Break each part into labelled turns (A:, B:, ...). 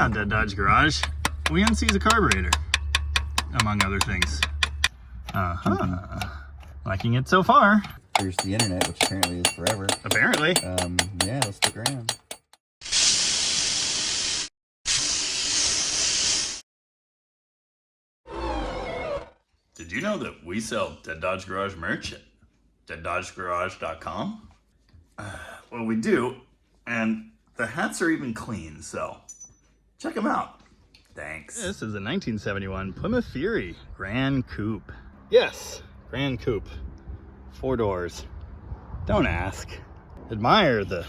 A: on Dead Dodge Garage, we unseize a carburetor, among other things. Liking it so far.
B: Here's the internet, which apparently is forever.
A: Apparently.
B: Yeah, let's stick around.
A: Did you know that we sell Dead Dodge Garage merch at deaddodgegarage.com? Well, we do, and the hats are even clean, so check them out. Thanks. This is a 1971 Plymouth Fury Grand Coupe. Yes, Grand Coupe. 4 doors. Don't ask. Admire the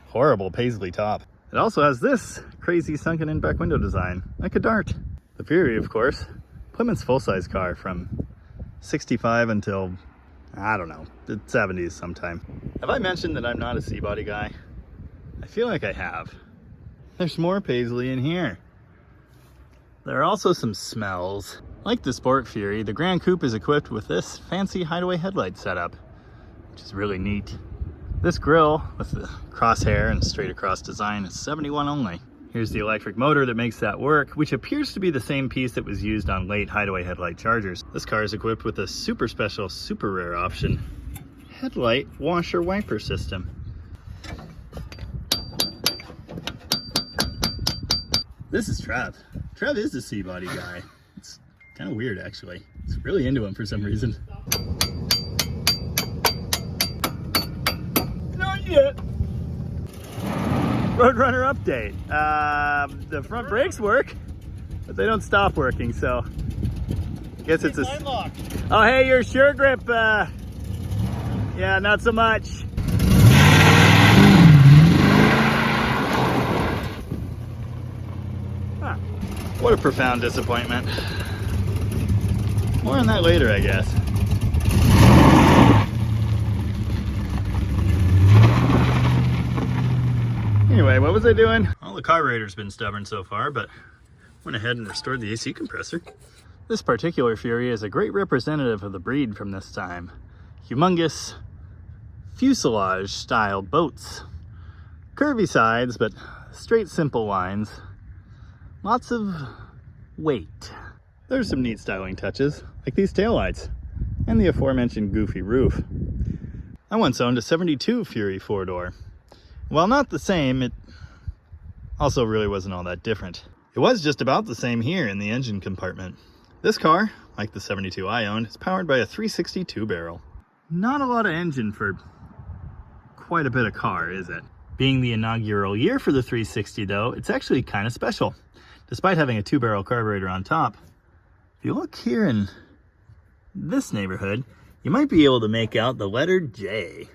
A: horrible paisley top. It also has this crazy sunken in back window design, like a dart. The Fury, of course, Plymouth's full-size car from 65 until, I don't know, the 70s sometime. Have I mentioned that I'm not a C-body guy? I feel like I have. There's more paisley in here. There are also some smells. Like the Sport Fury, the Grand Coupe is equipped with this fancy hideaway headlight setup, which is really neat. This grille with the crosshair and straight across design is $71 only. Here's the electric motor that makes that work, which appears to be the same piece that was used on late hideaway headlight Chargers. This car is equipped with a super special, super rare option, headlight washer wiper system. This is Trev. Trev is a C-body guy. It's kind of weird, actually. It's really into him for some reason. Not yet. Roadrunner update. The front brakes work, but they don't stop working, so I guess it's a... Oh, hey, your sure grip. Yeah, not so much. Huh. What a profound disappointment. More on that later, I guess. Anyway, what was I doing? Well, the carburetor's been stubborn so far, but went ahead and restored the AC compressor. This particular Fury is a great representative of the breed from this time. Humongous fuselage-style boats. Curvy sides, but straight, simple lines. Lots of weight. There's some neat styling touches, like these taillights, and the aforementioned goofy roof. I once owned a 72 Fury 4-door. While not the same, it also really wasn't all that different. It was just about the same here in the engine compartment. This car, like the 72 I owned, is powered by a 362 barrel. Not a lot of engine for quite a bit of car, is it? Being the inaugural year for the 360 though, it's actually kind of special. Despite having a 2-barrel carburetor on top, if you look here in this neighborhood, you might be able to make out the letter J.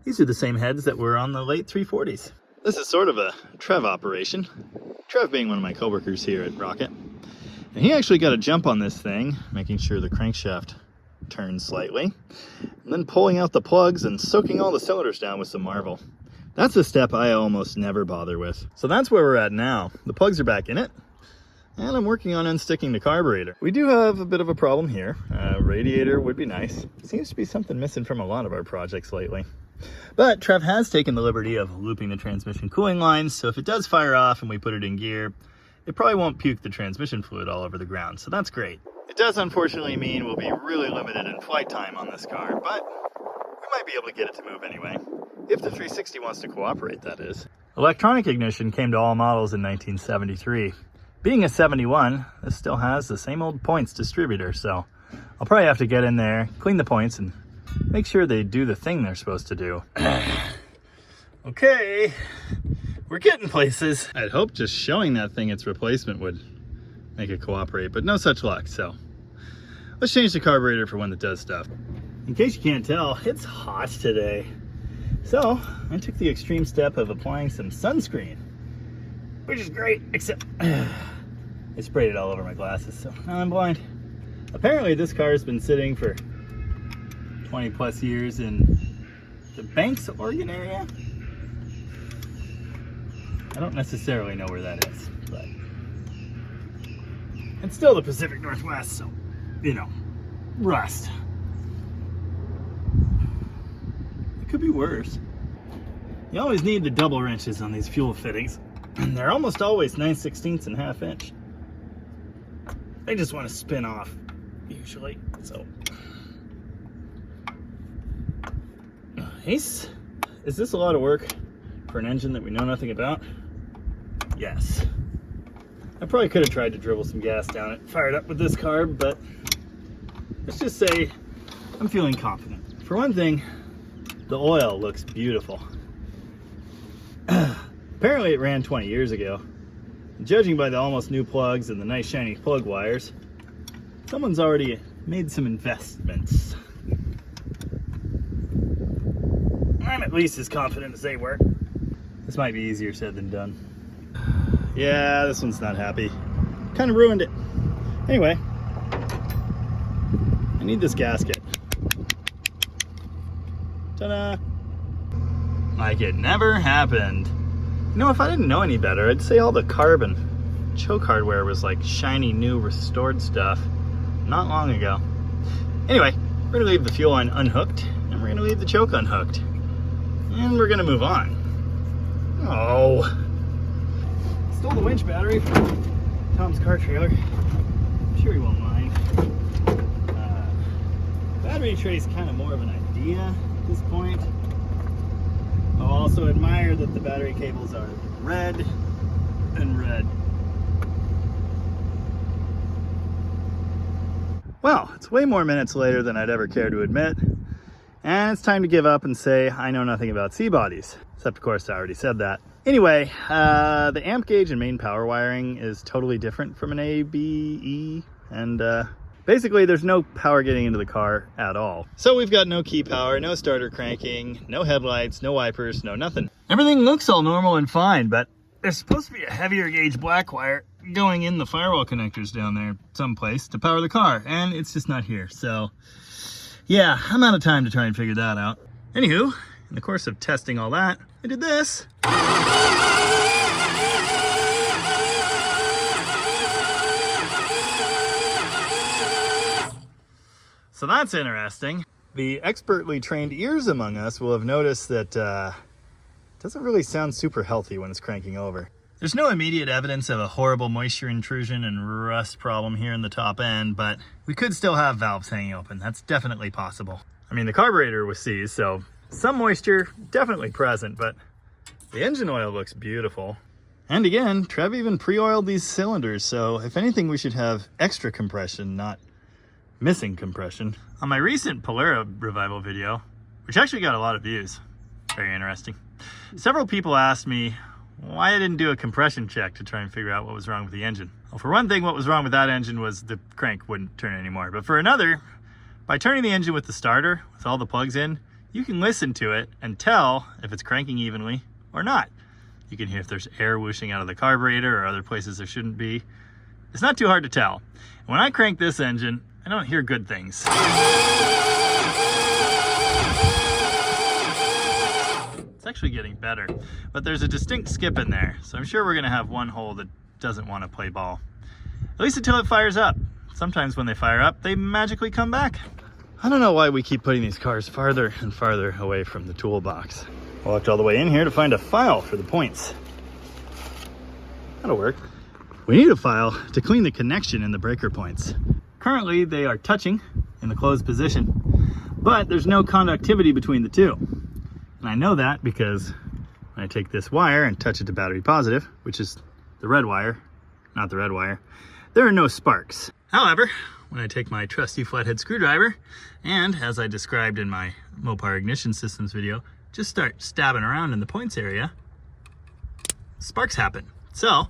A: These are the same heads that were on the late 340s. This is sort of a Trev operation. Trev being one of my coworkers here at Rocket. And he actually got a jump on this thing, making sure the crankshaft turns slightly, and then pulling out the plugs and soaking all the cylinders down with some Marvel. That's a step I almost never bother with. So that's where we're at now. The plugs are back in it, and I'm working on unsticking the carburetor. We do have a bit of a problem here. Radiator would be nice. Seems to be something missing from a lot of our projects lately. But Trev has taken the liberty of looping the transmission cooling lines, so if it does fire off and we put it in gear, it probably won't puke the transmission fluid all over the ground, so that's great. It does unfortunately mean we'll be really limited in flight time on this car, but we might be able to get it to move anyway. If the 360 wants to cooperate, that is. Electronic ignition came to all models in 1973. Being a 71, this still has the same old points distributor, so I'll probably have to get in there, clean the points, and make sure they do the thing they're supposed to do. Okay, we're getting places. I'd hoped just showing that thing its replacement would make it cooperate, but no such luck, so let's change the carburetor for one that does stuff. In case you can't tell, it's hot today. So I took the extreme step of applying some sunscreen, which is great, except I sprayed it all over my glasses, so now I'm blind. Apparently this car has been sitting for 20 plus years in the Banks, Oregon area. I don't necessarily know where that is, but it's still the Pacific Northwest, so, you know, rust. It could be worse. You always need the double wrenches on these fuel fittings. And they're almost always 9/16 and 1/2 inch. They just want to spin off, usually, so. Nice. Is this a lot of work for an engine that we know nothing about? Yes. I probably could have tried to dribble some gas down it, fired up with this carb, but let's just say I'm feeling confident. For one thing, the oil looks beautiful. Apparently it ran 20 years ago. Judging by the almost new plugs and the nice shiny plug wires, someone's already made some investments. I'm at least as confident as they were. This might be easier said than done. Yeah, this one's not happy. Kind of ruined it. Anyway, I need this gasket. Ta-da! Like it never happened. You know, if I didn't know any better, I'd say all the carbon choke hardware was like shiny new restored stuff not long ago. Anyway, we're gonna leave the fuel line unhooked and we're gonna leave the choke unhooked. And we're gonna move on. Oh. Stole the winch battery from Tom's car trailer. I'm sure he won't mind. Battery tray's kind of more of an idea at this point. I'll also admire that the battery cables are red and red. Well, it's way more minutes later than I'd ever care to admit. And it's time to give up and say I know nothing about C-bodies. Except, of course, I already said that. Anyway, the amp gauge and main power wiring is totally different from an A, B, E, and basically there's no power getting into the car at all. So we've got no key power, no starter cranking, no headlights, no wipers, no nothing. Everything looks all normal and fine, but there's supposed to be a heavier gauge black wire going in the firewall connectors down there someplace to power the car, and it's just not here. So yeah, I'm out of time to try and figure that out. Anywho, in the course of testing all that, I did this. So that's interesting. The expertly trained ears among us will have noticed that it doesn't really sound super healthy when it's cranking over. There's no immediate evidence of a horrible moisture intrusion and rust problem here in the top end, but we could still have valves hanging open. That's definitely possible. I mean, the carburetor was seized, so some moisture definitely present, but the engine oil looks beautiful. And again, Trev even pre-oiled these cylinders, so if anything, we should have extra compression, not missing compression. On my recent Polera revival video, which actually got a lot of views, very interesting, several people asked me why I didn't do a compression check to try and figure out what was wrong with the engine. Well, for one thing, what was wrong with that engine was the crank wouldn't turn anymore. But for another, by turning the engine with the starter, with all the plugs in, you can listen to it and tell if it's cranking evenly or not. You can hear if there's air whooshing out of the carburetor or other places there shouldn't be. It's not too hard to tell. When I crank this engine, I don't hear good things. It's actually getting better, but there's a distinct skip in there, so I'm sure we're gonna have one hole that doesn't want to play ball. At least until it fires up. Sometimes when they fire up, they magically come back. I don't know why we keep putting these cars farther and farther away from the toolbox. I walked all the way in here to find a file for the points. That'll work. We need a file to clean the connection in the breaker points. Currently, they are touching in the closed position, but there's no conductivity between the two. And I know that because when I take this wire and touch it to battery positive, which is the red wire, not the red wire, there are no sparks. However, when I take my trusty flathead screwdriver and, as I described in my Mopar ignition systems video, just start stabbing around in the points area, sparks happen. So,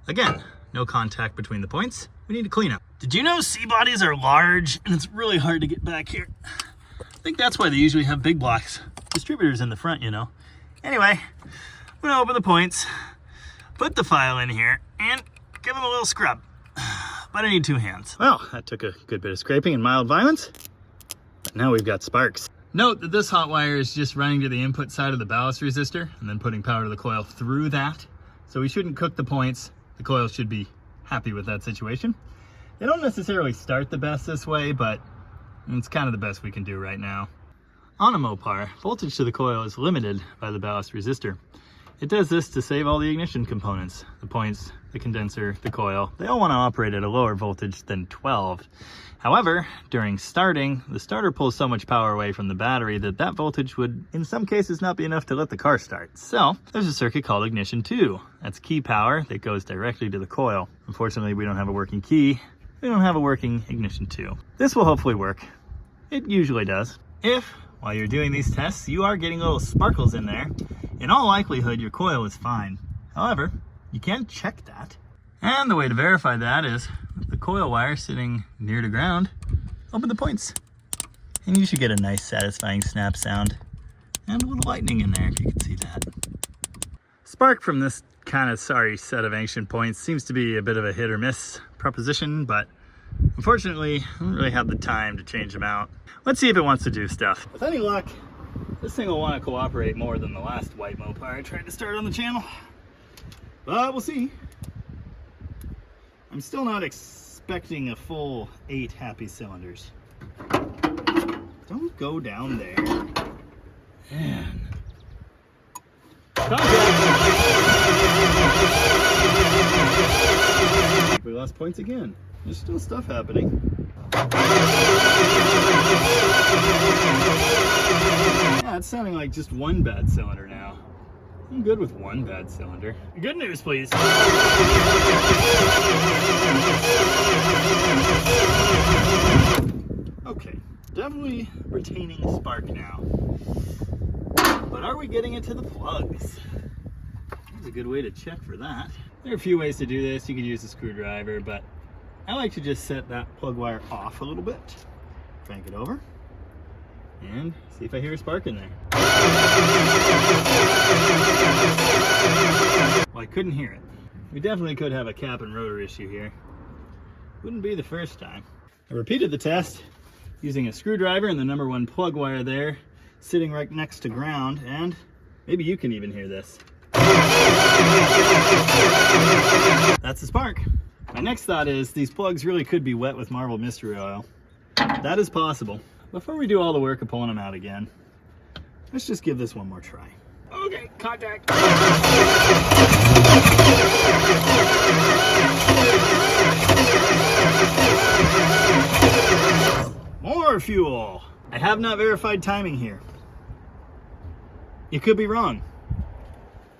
A: again, no contact between the points. We need to clean up. Did you know C-bodies are large and it's really hard to get back here? I think that's why they usually have big blocks. Distributors in the front, you know. Anyway, I'm gonna open the points, put the file in here, and give them a little scrub. But I need 2 hands. Well, that took a good bit of scraping and mild violence. But now we've got sparks. Note that this hot wire is just running to the input side of the ballast resistor and then putting power to the coil through that. So we shouldn't cook the points. The coil should be happy with that situation. They don't necessarily start the best this way, but it's kind of the best we can do right now. On a Mopar, voltage to the coil is limited by the ballast resistor. It does this to save all the ignition components, the points, the condenser, the coil. They all want to operate at a lower voltage than 12. However, during starting, the starter pulls so much power away from the battery that that voltage would, in some cases, not be enough to let the car start. So, there's a circuit called ignition 2. That's key power that goes directly to the coil. Unfortunately, we don't have a working key. We don't have a working ignition 2. This will hopefully work. It usually does. If, while you're doing these tests, you are getting little sparkles in there, in all likelihood, your coil is fine. However, you can't check that. And the way to verify that is with the coil wire sitting near the ground, open the points. And you should get a nice satisfying snap sound. And a little lightning in there if you can see that. Spark from this kind of sorry set of ancient points seems to be a bit of a hit or miss proposition, but unfortunately, I don't really have the time to change them out. Let's see if it wants to do stuff. With any luck, this thing will want to cooperate more than the last white Mopar I tried to start on the channel. But we'll see. I'm still not expecting a full 8 happy cylinders. Don't go down there. Man. We lost points again. There's still stuff happening. Yeah, it's sounding like just one bad cylinder now. I'm good with one bad cylinder. Good news, please. Okay, definitely retaining spark now. But are we getting it to the plugs? That's a good way to check for that. There are a few ways to do this. You could use a screwdriver, but I like to just set that plug wire off a little bit. Crank it over. And see if I hear a spark in there. Well, I couldn't hear it. We definitely could have a cap and rotor issue here. Wouldn't be the first time. I repeated the test using a screwdriver and the number 1 plug wire there, sitting right next to ground, and maybe you can even hear this. That's the spark. My next thought is these plugs really could be wet with marble mystery oil. That is possible. Before we do all the work of pulling them out again, let's just give this one more try. Okay, contact. More fuel. I have not verified timing here. You could be wrong.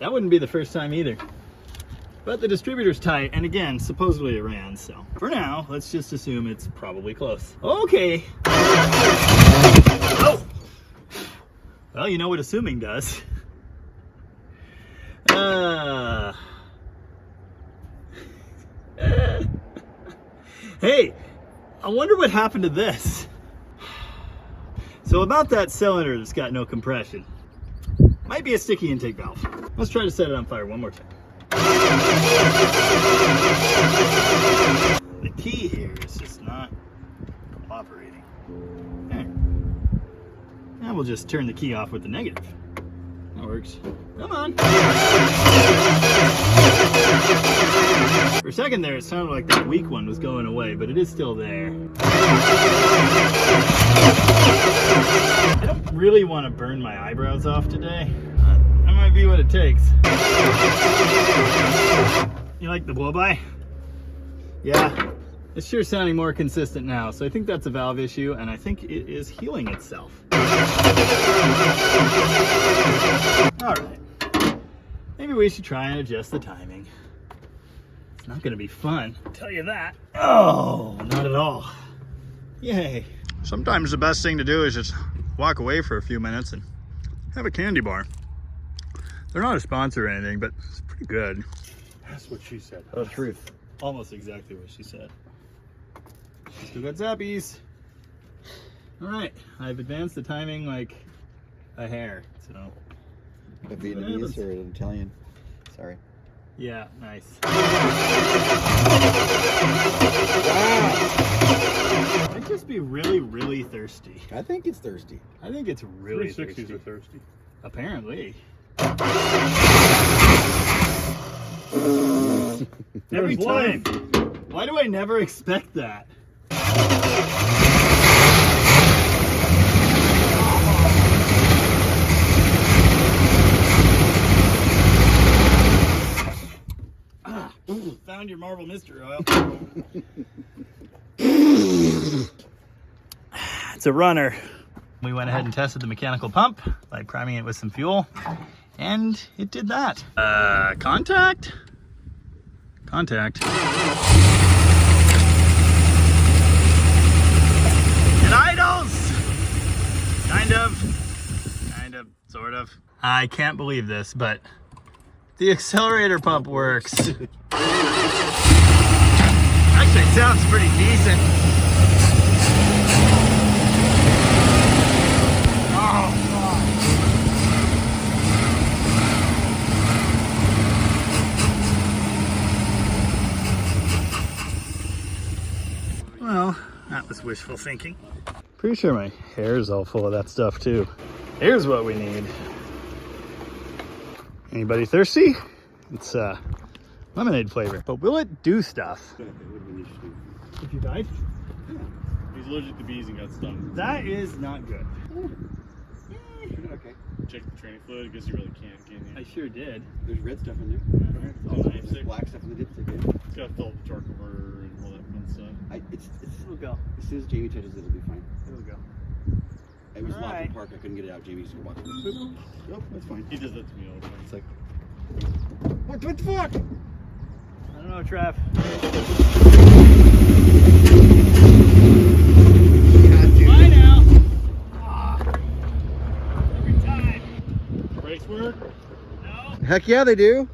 A: That wouldn't be the first time either. But the distributor's tight, and again, supposedly it ran, so. For now, let's just assume it's probably close. Okay. Oh! Well, you know what assuming does. Hey, I wonder what happened to this. So about that cylinder that's got no compression. Might be a sticky intake valve. Let's try to set it on fire one more time. The key here is just not cooperating. There. Now we'll just turn the key off with the negative. That works. Come on. For a second there, it sounded like that weak one was going away, but it is still there. I don't really want to burn my eyebrows off today. That might be what it takes. You like the blow-by? Yeah, it's sure sounding more consistent now, so I think that's a valve issue, and I think it is healing itself. Alright, maybe we should try and adjust the timing. It's not going to be fun, I'll tell you that. Oh, not at all. Yay. Sometimes the best thing to do is just walk away for a few minutes and have a candy bar. They're not a sponsor or anything, but it's pretty good.
C: That's what she said.
B: Oh, truth.
A: Almost exactly what she said. Still got zappies. All right, I've advanced the timing like a hair, so.
B: A Vietnamese or an Italian? Sorry.
A: Yeah, nice. Might just be really, really thirsty.
B: I think it's thirsty.
A: I think it's really
C: 360s
A: thirsty.
C: are thirsty.
A: Apparently.
C: Every time.
A: Why do I never expect that? Found your Marvel mystery oil. It's a runner. We went ahead and tested the mechanical pump by priming it with some fuel, and it did that. Contact? Contact. It idles! Kind of, sort of. I can't believe this, but the accelerator pump works. Actually, it sounds pretty decent. Oh, God. Well, that was wishful thinking. Pretty sure my hair is all full of that stuff too. Here's what we need. Anybody thirsty? It's lemonade flavor. But will it do stuff? If you died?
C: Yeah. He's allergic to bees and got stung.
A: That is not good.
B: Okay.
C: Check the training fluid. I guess you really can't, can you?
A: I sure did.
B: There's red stuff in there.
C: Oh,
B: There's black stuff in the dipstick. Yeah.
C: It's got to fill up the torque converter and all that fun stuff.
A: It'll go.
B: As soon as Jamie touches it, it'll be fine.
A: It'll go.
B: It was
A: All
B: locked in
A: right.
B: the park. I couldn't get it out. Jamie just walked in. Nope, that's fine.
C: He does that to me all the time.
B: It's like, what the fuck?
A: I don't know, Trav. Bye now. Every time.
C: Brakes work?
A: No.
B: Heck yeah, they do.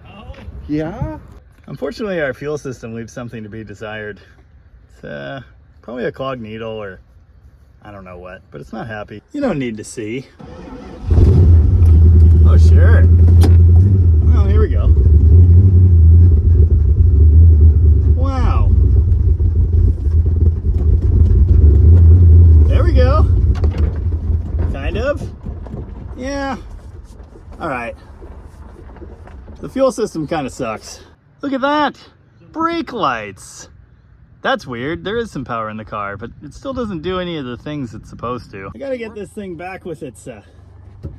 A: No.
B: Yeah.
A: Unfortunately, our fuel system leaves something to be desired. It's probably a clogged needle or I don't know what, but it's not happy. You don't need to see. Oh, sure. Well, here we go. Wow. There we go. Kind of. Yeah. All right. The fuel system kind of sucks. Look at that. Brake lights. That's weird. There is some power in the car, but it still doesn't do any of the things it's supposed to. I gotta get this thing back with its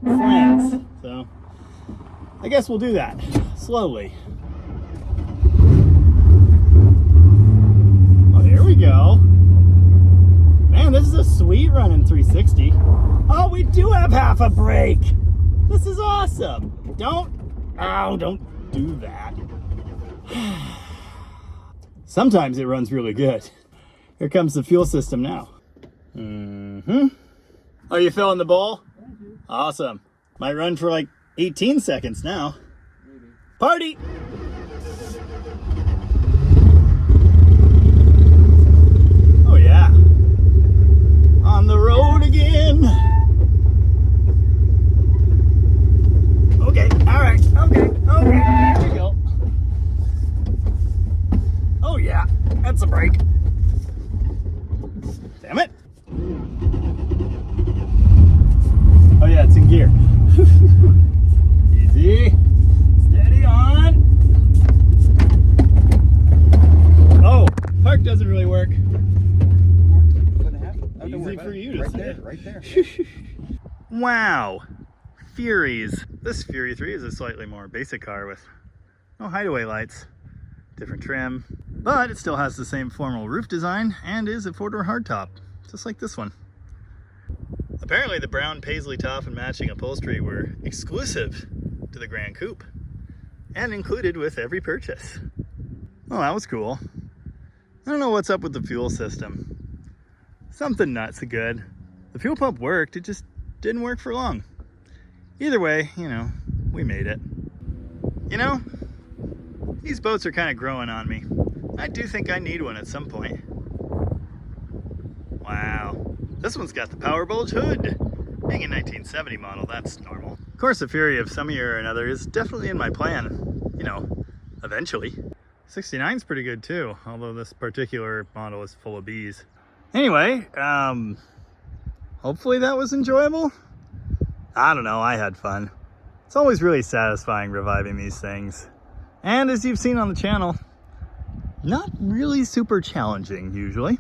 A: flanks. So I guess we'll do that slowly. Oh, here we go. Man, this is a sweet running 360. Oh, we do have half a brake. This is awesome. Don't do that. Sometimes it runs really good. Here comes the fuel system now. Oh, you filling the bowl? Awesome. Might run for like 18 seconds now. Party! Oh yeah. On the road again. Okay, all right, okay, here we go. Oh yeah, that's a brake. Damn it. Oh yeah, it's in gear. Easy. Steady on. Oh, park doesn't really work. Easy for you to say.
B: Right there.
A: Wow. Furies. This Fury 3 is a slightly more basic car with no hideaway lights. Different trim, but it still has the same formal roof design and is a 4-door hardtop, just like this one. Apparently the brown paisley top and matching upholstery were exclusive to the Grand Coupe and included with every purchase. Well, that was cool. I don't know what's up with the fuel system. Something nuts good. The fuel pump worked, it just didn't work for long. Either way, you know, we made it. You know, these boats are kind of growing on me. I do think I need one at some point. Wow. This one's got the power bulge hood. Being a 1970 model, that's normal. Of course, a Fury of some year or another is definitely in my plan. You know, eventually. 69's pretty good too, although this particular model is full of bees. Anyway, hopefully that was enjoyable. I don't know, I had fun. It's always really satisfying reviving these things. And as you've seen on the channel, not really super challenging usually.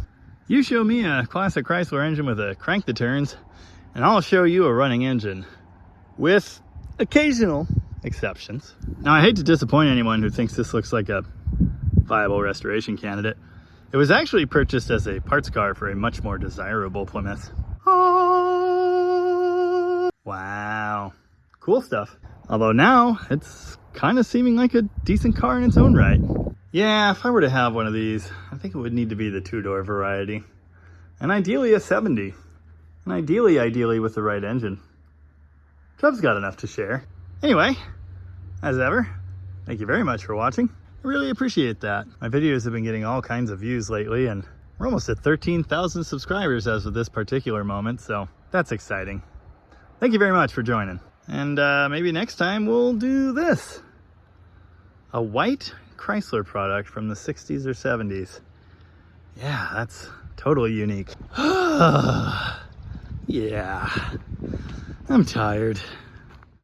A: You show me a classic Chrysler engine with a crank that turns, and I'll show you a running engine, with occasional exceptions. Now I hate to disappoint anyone who thinks this looks like a viable restoration candidate. It was actually purchased as a parts car for a much more desirable Plymouth. Wow, cool stuff. Although now it's kind of seeming like a decent car in its own right. Yeah, if I were to have one of these, I think it would need to be the 2-door variety. And ideally a 70. And ideally with the right engine. Trev's got enough to share. Anyway, as ever, thank you very much for watching. I really appreciate that. My videos have been getting all kinds of views lately, and we're almost at 13,000 subscribers as of this particular moment, so that's exciting. Thank you very much for joining. And maybe next time we'll do this. A white Chrysler product from the 60s or 70s. Yeah, that's totally unique. Yeah, I'm tired.